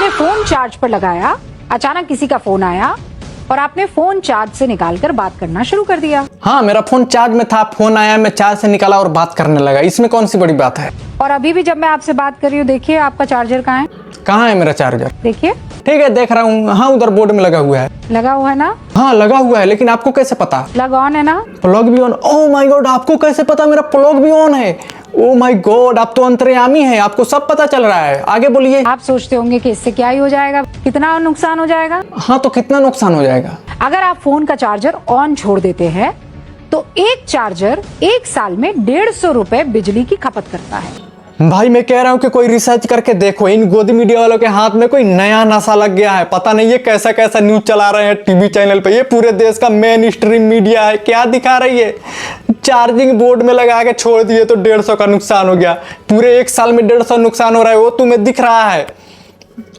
आपने phone charge पर लगाया, अचानक किसी का फोन आया और आपने फोन चार्ज से निकालकर बात करना शुरू कर दिया। हाँ, मेरा फोन चार्ज में था, फोन आया, मैं चार्ज से निकाला और बात करने लगा। इसमें कौन सी बड़ी बात है? और अभी भी जब मैं आपसे बात कर रही हूँ, देखिए आपका चार्जर कहाँ है? कहाँ है मेरा चार्जर? देखिए। ठीक है, देख रहा हूँ। हाँ, उधर बोर्ड में लगा हुआ है। लगा हुआ है ना? हाँ, लगा हुआ है, लेकिन आपको कैसे पता? प्लग ऑन है ना? प्लग भी ऑन? ओह माय गॉड, आपको कैसे पता मेरा प्लग भी ऑन है? ओह माय गॉड, आप तो अंतर्यामी हैं, आपको सब पता चल रहा है। आगे बोलिए। आप सोचते होंगे कि इससे क्या ही हो जाएगा, कितना नुकसान हो जाएगा? हाँ, तो कितना नुकसान हो जाएगा? अगर आप फोन का चार्जर ऑन छोड़ देते हैं तो एक चार्जर 1 साल में 150 रुपए बिजली की खपत करता है। भाई मैं कह रहा हूँ कि कोई रिसर्च करके देखो, इन गोदी मीडिया वालों के हाथ में कोई नया नशा लग गया है। पता नहीं ये कैसा कैसा न्यूज चला रहे हैं टीवी चैनल पे। ये पूरे देश का मेन स्ट्रीम मीडिया है। क्या दिखा रही है? चार्जिंग बोर्ड में लगा के छोड़ दिए तो 150 का नुकसान हो गया। पूरे 1 साल में 150 नुकसान हो रहा है, वो तुम्हें दिख रहा है।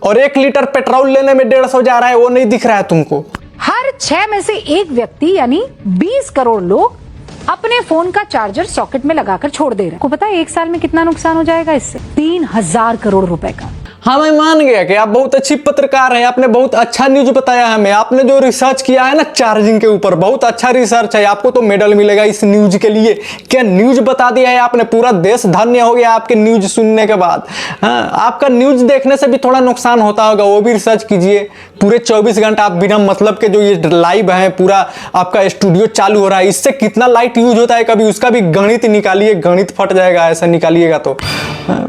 और 1 लीटर पेट्रोल लेने में 150 जा रहा है, वो नहीं दिख रहा है तुमको। हर 6 में से 1 व्यक्ति यानी 20 करोड़ लोग अपने फोन का चार्जर सॉकेट में लगाकर छोड़ दे रहे हैं। को पता है 1 साल में कितना नुकसान हो जाएगा इससे? 3000 करोड़ रुपए का। हाँ, मैं मान गया कि आप बहुत अच्छी पत्रकार हैं। आपने बहुत अच्छा न्यूज बताया हमें। आपने जो रिसर्च किया है ना चार्जिंग के ऊपर, बहुत अच्छा रिसर्च है। आपको तो मेडल मिलेगा इस न्यूज के लिए। क्या न्यूज बता दिया है आपने, पूरा देश धन्य हो गया आपके न्यूज सुनने के बाद। हाँ, आपका न्यूज देखने से भी थोड़ा नुकसान होता होगा, वो भी रिसर्च कीजिए। पूरे 24 घंटा आप बिना मतलब के जो ये लाइव है, पूरा आपका स्टूडियो चालू हो रहा है, इससे कितना लाइट यूज होता है, कभी उसका भी गणित निकालिए। गणित फट जाएगा ऐसा निकालिएगा तो।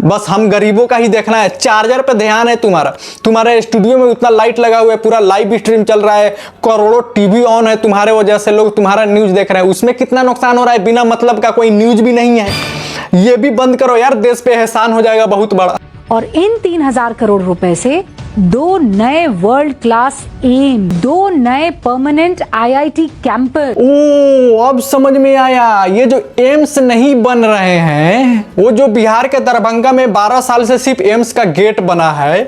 बस हम गरीबों का ही देखना है। चार्जर पे ध्यान है तुम्हारा। तुम्हारे स्टूडियो में उतना लाइट लगा हुआ है, पूरा लाइव स्ट्रीम चल रहा है, करोड़ों टीवी ऑन है, तुम्हारे वजह से लोग तुम्हारा न्यूज देख रहे हैं। उसमें कितना नुकसान हो रहा है? बिना मतलब का कोई न्यूज भी नहीं है। ये भी बंद करो यार, देश पे एहसान हो जाएगा बहुत बड़ा। और इन 3000 करोड़ रुपए से 2 नए वर्ल्ड क्लास एम, 2 नए परमानेंट IIT कैंपस। ओ, अब समझ में आया। ये जो एम्स नहीं बन रहे हैं, वो जो बिहार के दरभंगा में 12 साल से सिर्फ एम्स का गेट बना है,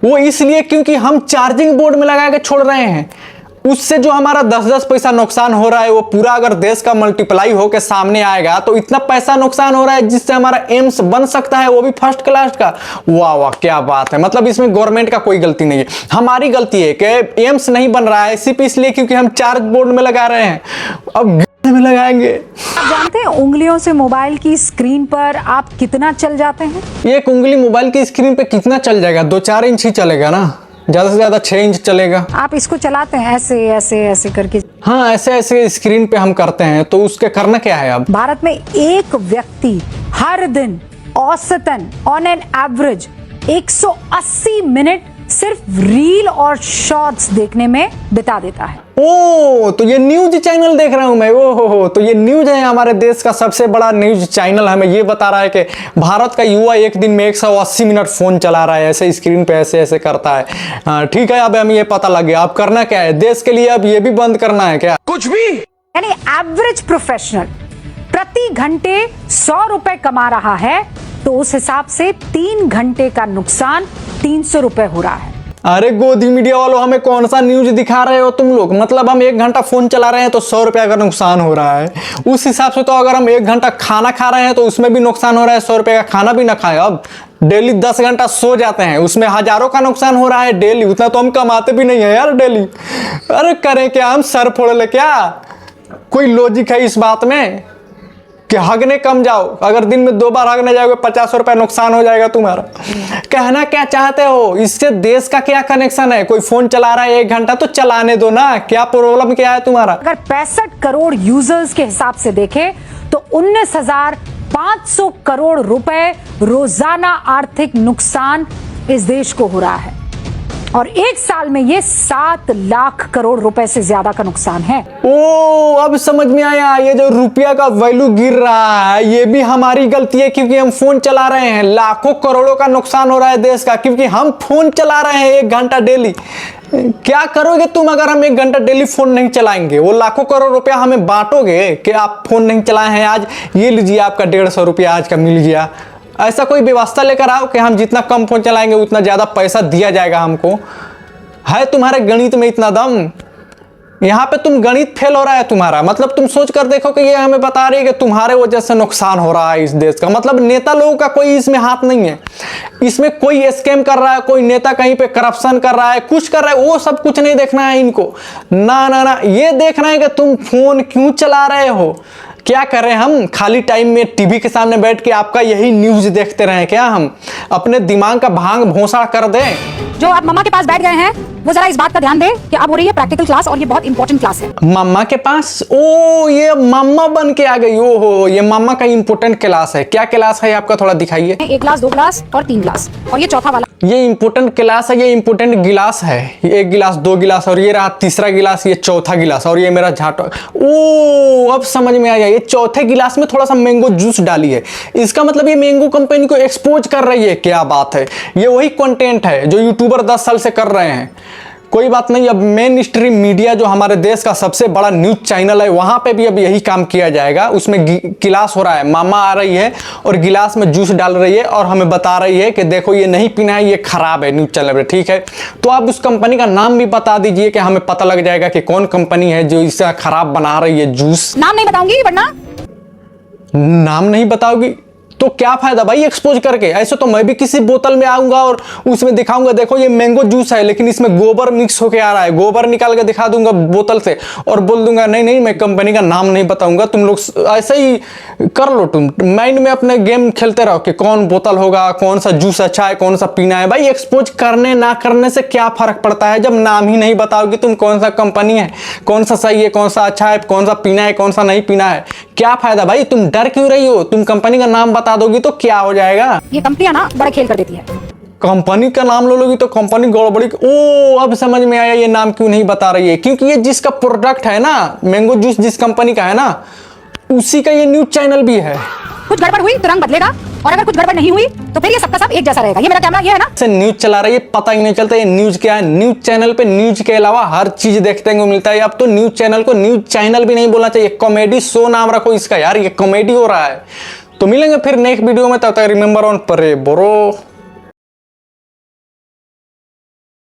वो इसलिए क्योंकि हम चार्जिंग बोर्ड में लगा के छोड़ रहे हैं। उससे जो हमारा 10-10 पैसा नुकसान हो रहा है, वो पूरा अगर देश का मल्टीप्लाई होकर सामने आएगा तो इतना पैसा नुकसान हो रहा है जिससे हमारा एम्स बन सकता है, वो भी फर्स्ट क्लास का। वाह वाह, क्या बात है। मतलब इसमें गवर्नमेंट का कोई गलती नहीं है, हमारी गलती है कि एम्स नहीं बन रहा है सिर्फ इसलिए क्योंकि हम चार्ज बोर्ड में लगा रहे हैं। अब में लगाएंगे। आप जानते हैं उंगलियों से मोबाइल की स्क्रीन पर आप कितना चल जाते हैं? एक उंगली मोबाइल की स्क्रीन पे कितना चल जाएगा? 2-4 इंच ही चलेगा ना, ज्यादा से ज्यादा 6 इंच चलेगा। आप इसको चलाते हैं ऐसे ऐसे ऐसे करके? हाँ, ऐसे ऐसे स्क्रीन पे हम करते हैं। तो उसके करना क्या है अब? भारत में एक व्यक्ति हर दिन औसतन ऑन एन एवरेज 180 मिनट सिर्फ रील और शॉर्ट्स देखने में बिता देता है। ओ, तो ये न्यूज चैनल देख रहा हूं मैं। ओ हो, तो ये न्यूज है, हमारे देश का सबसे बड़ा न्यूज चैनल हमें ये बता रहा है कि भारत का युवा एक दिन में 180 मिनट फोन चला रहा है, ऐसे स्क्रीन पे ऐसे ऐसे करता है। हाँ ठीक है, अब हमें ये पता लग गया। अब करना क्या है देश के लिए? अब ये भी बंद करना है क्या? कुछ भी। यानी एवरेज प्रोफेशनल प्रति घंटे 100 रुपए कमा रहा है, तो उस हिसाब से 3 घंटे का नुकसान 300 रुपए हो रहा है। अरे गोदी मीडिया वालों, हमें कौन सा न्यूज दिखा रहे हो तुम लोग? मतलब हम 1 घंटा फोन चला रहे हैं तो 100 रुपया का नुकसान हो रहा है। उस हिसाब से तो अगर हम 1 घंटा खाना खा रहे हैं तो उसमें भी नुकसान हो रहा है। 100 रुपये का खाना भी ना खाए। अब डेली 10 घंटा सो जाते हैं, उसमें हजारों का नुकसान हो रहा है डेली। उतना तो हम कमाते भी नहीं है यार डेली। अरे करें क्या हम? सर फोड़ ले क्या? कोई लॉजिक है इस बात में कि हगने कम जाओ? अगर दिन में 2 बार हगने जाओगे 50 रुपए नुकसान हो जाएगा तुम्हारा। कहना क्या चाहते हो? इससे देश का क्या कनेक्शन है? कोई फोन चला रहा है 1 घंटा तो चलाने दो ना, क्या प्रॉब्लम क्या है तुम्हारा? अगर 65 करोड़ यूजर्स के हिसाब से देखें तो 19,500 करोड़ रुपए रोजाना आर्थिक नुकसान इस देश को हो रहा है, और 1 साल में ये 7 लाख करोड़ रुपए से ज्यादा का नुकसान है। ओ, अब समझ में आया। ये जो रुपया का वैल्यू गिर रहा है, ये भी हमारी गलती है क्योंकि हम फोन चला रहे हैं। लाखों करोड़ों का नुकसान हो रहा है देश का क्योंकि हम फोन चला रहे हैं 1 घंटा डेली। क्या करोगे तुम अगर हम 1 घंटा डेली फोन नहीं चलाएंगे? वो लाखों करोड़ रुपया हमें बांटोगे कि आप फोन नहीं चलाए हैं, आज ये लीजिए आपका 150 रुपया आज का मिल गया। ऐसा कोई व्यवस्था लेकर आओ कि हम जितना कम फोन चलाएंगे उतना ज्यादा पैसा दिया जाएगा हमको। है तुम्हारे गणित में इतना दम? यहाँ पे तुम गणित फेल हो रहा है तुम्हारा। मतलब तुम सोच कर देखो कि ये हमें बता रही है कि तुम्हारे वजह से नुकसान हो रहा है इस देश का। मतलब नेता लोगों का कोई इसमें हाथ नहीं है, इसमें कोई स्कैम कर रहा है, कोई नेता कहीं पे करप्शन कर रहा है, कुछ कर रहा है, वो सब कुछ नहीं देखना है इनको। ना ना ना, ये देखना है कि तुम फोन क्यों चला रहे हो, क्या करें हम खाली टाइम में टीवी के सामने बैठ के आपका यही न्यूज देखते रहें क्या? हम अपने दिमाग का भांग भोंसा कर दें। जो आप मम्मा के पास बैठ गए हैं वो जरा इस बात का ध्यान दें कि अब हो रही है प्रैक्टिकल क्लास और ये बहुत इंपॉर्टेंट क्लास है। मम्मा के पास? ओ ये मम्मा बन के आ गई। ओ हो, ये मम्मा का इंपॉर्टेंट क्लास है। क्या क्लास है आपका, थोड़ा दिखाइए। 1 क्लास, 2 क्लास और 3 क्लास, और ये चौथा वाला। ये इंपॉर्टेंट क्लास है, ये इंपॉर्टेंट गिलास है। 1 गिलास, 2 गिलास और ये रहा तीसरा गिलास, ये चौथा गिलास और ये मेरा झाटो। ओ अब समझ में आया, ये चौथे गिलास में थोड़ा सा मैंगो जूस डाली है। इसका मतलब ये मैंगो कंपनी को एक्सपोज कर रही है। क्या बात है, ये वही कंटेंट है जो यूट्यूबर 10 साल से कर रहे हैं। कोई बात नहीं, अब मेन स्ट्रीम मीडिया जो हमारे देश का सबसे बड़ा न्यूज चैनल है वहां पे भी अब यही काम किया जाएगा। उसमें गिलास हो रहा है, मामा आ रही है और गिलास में जूस डाल रही है और हमें बता रही है कि देखो ये नहीं पीना है, ये खराब है न्यूज चैनल पे। ठीक है, तो आप उस कंपनी का नाम भी बता दीजिए कि हमें पता लग जाएगा कि कौन कंपनी है जो इससे खराब बना रही है जूस। नाम नहीं बताऊंगी वरना। नाम नहीं बताओगी तो क्या फायदा भाई एक्सपोज करके। ऐसे तो मैं भी किसी बोतल में आऊंगा और उसमें दिखाऊंगा देखो ये मैंगो जूस है लेकिन इसमें गोबर मिक्स होके आ रहा है, गोबर निकाल के दिखा दूंगा बोतल से और बोल दूंगा नहीं नहीं मैं कंपनी का नाम नहीं बताऊंगा। तुम लोग ऐसे ही कर लो, तुम माइंड में अपने गेम खेलते रहो कि कौन बोतल होगा, कौन सा जूस अच्छा है, कौन सा पीना है। भाई एक्सपोज करने ना करने से क्या फर्क पड़ता है जब नाम ही नहीं बताओगी तुम कौन सा कंपनी है, कौन सा सही है, कौन सा अच्छा है, कौन सा पीना है, कौन सा नहीं पीना है। क्या फायदा भाई, तुम डर क्यों रही हो? तुम कंपनी का नाम बता दोगी तो क्या हो जाएगा? ये कंपनियां ना बड़ा खेल कर देती है। कंपनी का नाम ले लोगी तो कंपनी गड़बड़ी। ओ अब समझ में आया ये नाम क्यों नहीं बता रही है, क्योंकि ये जिसका प्रोडक्ट है ना, मैंगो जूस जिस कंपनी का है ना, उसी का ये न्यूज चैनल भी है। कुछ गड़बड़ हुई तो रंग बदलेगा और अगर कुछ गड़बड़ नहीं हुई तो फिर ये सबका सब एक जैसा रहेगा। ये मेरा कैमरा ये है ना, से न्यूज चला रही है, पता ही नहीं चलता ये न्यूज क्या है। न्यूज चैनल पे न्यूज के अलावा हर चीज देखने को मिलता है। अब तो न्यूज चैनल को न्यूज चैनल भी नहीं बोलना चाहिए, कॉमेडी शो नाम रखो इसका। यार ये कॉमेडी हो रहा है। तो मिलेंगे फिर नेक्स्ट वीडियो में, तब तक रिमेंबर ऑन प्रे ब्रो।